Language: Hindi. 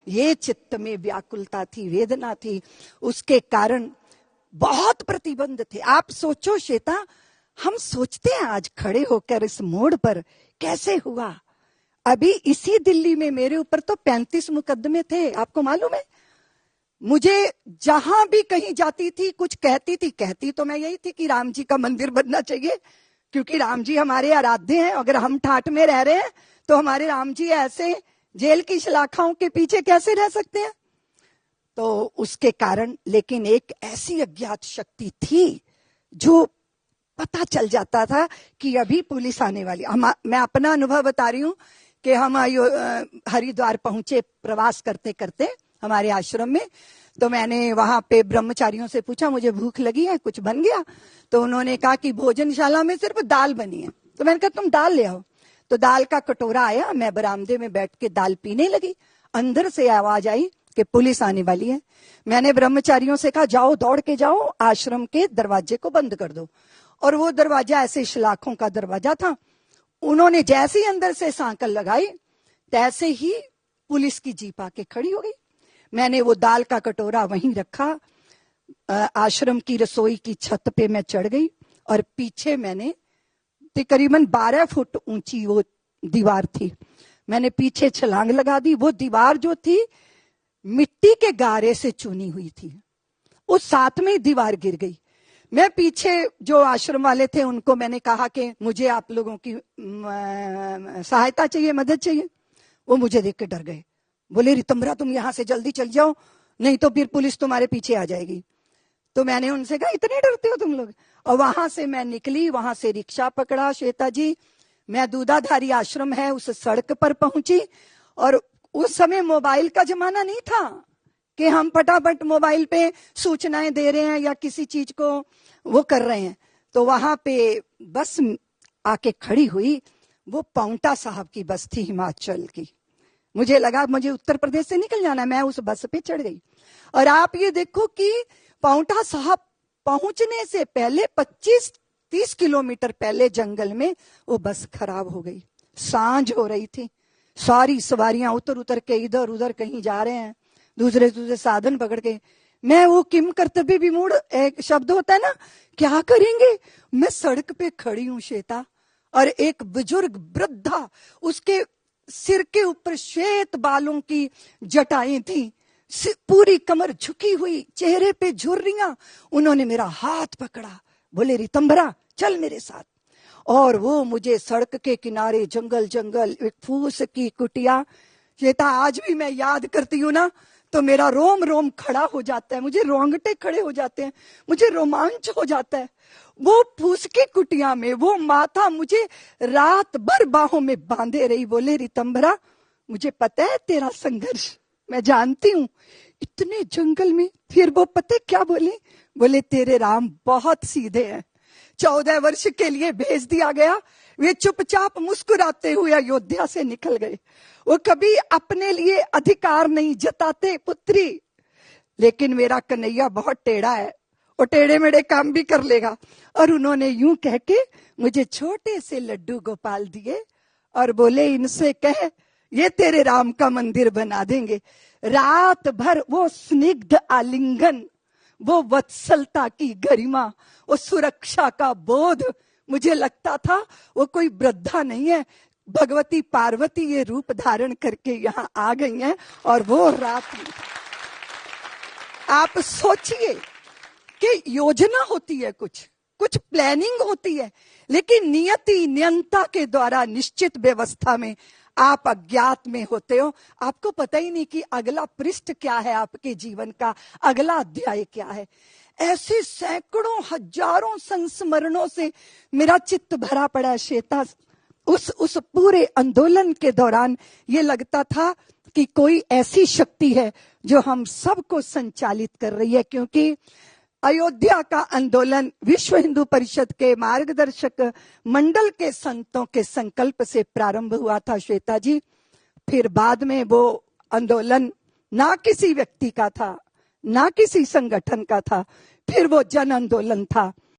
ये चित्त में व्याकुलता थी, वेदना थी, उसके कारण बहुत प्रतिबंध थे। आप सोचो श्वेता, हम सोचते हैं आज खड़े होकर इस मोड़ पर कैसे हुआ। अभी इसी दिल्ली में मेरे ऊपर तो 35 मुकदमे थे, आपको मालूम है। मुझे जहां भी कहीं जाती थी कुछ कहती तो मैं यही थी कि राम जी का मंदिर बनना चाहिए, क्योंकि राम जी हमारे आराध्य हैं। अगर हम ठाठ में रह रहे हैं तो हमारे राम जी ऐसे जेल की सलाखाओं के पीछे कैसे रह सकते हैं। तो उसके कारण, लेकिन एक ऐसी अज्ञात शक्ति थी जो पता चल जाता था कि अभी पुलिस आने वाली। मैं अपना अनुभव बता रही हूं कि हम हरिद्वार पहुंचे प्रवास करते करते हमारे आश्रम में। तो मैंने वहां पे ब्रह्मचारियों से पूछा, मुझे भूख लगी है, कुछ बन गया। तो उन्होंने कहा कि भोजनशाला में सिर्फ दाल बनी है। तो मैंने कहा तुम दाल ले आओ। तो दाल का कटोरा आया, मैं बरामदे में बैठ के दाल पीने लगी। अंदर से आवाज आई कि पुलिस आने वाली है। मैंने ब्रह्मचारियों से कहा जाओ, दौड़ के जाओ, आश्रम के दरवाजे को बंद कर दो। और वो दरवाजा ऐसे शलाखों का दरवाजा था। उन्होंने जैसे ही अंदर से सांकल लगाई, तैसे ही पुलिस की जीप आके खड़ी हो गई। मैंने वो दाल का कटोरा वहीं रखा, आश्रम की रसोई की छत पे मैं चढ़ गई और पीछे मैंने तकरीबन 12 फुट ऊंची वो दीवार थी, मैंने पीछे छलांग लगा दी। वो दीवार जो थी मिट्टी के गारे से चुनी हुई थी, उस साथ में दीवार गिर गई। मैं पीछे जो आश्रम वाले थे उनको मैंने कहा कि मुझे आप लोगों की सहायता चाहिए, मदद चाहिए। वो मुझे देख के डर गए, बोले रितंबरा तुम यहां से जल्दी चल जाओ, नहीं तो फिर पुलिस तुम्हारे पीछे आ जाएगी। तो मैंने उनसे कहा इतने डरते हो तुम लोग। और वहां से मैं निकली, वहां से रिक्शा पकड़ा श्वेता जी, मैं दूधाधारी आश्रम है उस सड़क पर पहुंची। और उस समय मोबाइल का जमाना नहीं था कि हम फटाफट मोबाइल पे सूचनाएं दे रहे हैं या किसी चीज को वो कर रहे हैं। तो वहां पे बस आके खड़ी हुई, वो पाउंटा साहब की बस थी हिमाचल की। मुझे लगा मुझे उत्तर प्रदेश से निकल जाना, मैं उस बस पे चढ़ गई। और आप ये देखो कि पाउंटा साहब पहुंचने से पहले 25-30 किलोमीटर पहले जंगल में वो बस खराब हो गई। सांझ हो रही थी, सारी सवारियां उतर उतर के इधर उधर कहीं जा रहे हैं, दूसरे साधन पकड़ के। मैं वो किम कर्तव्य विमूढ़ एक शब्द होता है ना, क्या करेंगे। मैं सड़क पे खड़ी हूं श्वेता, और एक बुजुर्ग वृद्धा, उसके सिर के ऊपर श्वेत बालों की जटाएं थी, पूरी कमर झुकी हुई, चेहरे पे झुर्रियां। उन्होंने मेरा हाथ पकड़ा, बोले रितंबरा चल मेरे साथ। और वो मुझे सड़क के किनारे जंगल जंगल, एक फूस की कुटिया। श्वेता आज भी मैं याद करती हूँ ना तो मेरा रोम रोम खड़ा हो जाता है, मुझे रोंगटे खड़े हो जाते हैं, मुझे रोमांच हो जाता है। वो फूस की कुटिया में वो माता मुझे रात भर बाहों में बांधे रही, बोले रितंबरा मुझे पता है तेरा संघर्ष, मैं जानती हूं, इतने जंगल में। फिर वो पते क्या बोले, बोले तेरे राम बहुत सीधे हैं, 14 वर्ष के लिए भेज दिया गया। वे चुपचाप मुस्कुराते हुए अयोध्या से निकल गए। वो कभी अपने लिए अधिकार नहीं जताते पुत्री, लेकिन मेरा कन्हैया बहुत टेढ़ा है, वो टेढ़े मेढ़े काम भी कर लेगा। और उन्होंने यूं कह के मुझे छोटे से लड्डू गोपाल दिए और बोले इनसे कह ये तेरे राम का मंदिर बना देंगे। रात भर वो स्निग्ध आलिंगन, वो वत्सलता की गरिमा, वो सुरक्षा का बोध, मुझे लगता था वो कोई वृद्धा नहीं है, भगवती पार्वती ये रूप धारण करके यहाँ आ गई हैं। और वो रात आप सोचिए कि योजना होती है, कुछ प्लानिंग होती है, लेकिन नियति नियंता के द्वारा निश्चित व्यवस्था में आप अज्ञात में होते हो। आपको पता ही नहीं कि अगला पृष्ठ क्या है, आपके जीवन का अगला अध्याय क्या है। ऐसे सैकड़ों हजारों संस्मरणों से मेरा चित्त भरा पड़ा है श्वेता। उस पूरे आंदोलन के दौरान ये लगता था कि कोई ऐसी शक्ति है जो हम सबको संचालित कर रही है, क्योंकि अयोध्या का आंदोलन विश्व हिंदू परिषद के मार्गदर्शक मंडल के संतों के संकल्प से प्रारंभ हुआ था श्वेता जी। फिर बाद में वो आंदोलन ना किसी व्यक्ति का था, ना किसी संगठन का था, फिर वो जन आंदोलन था।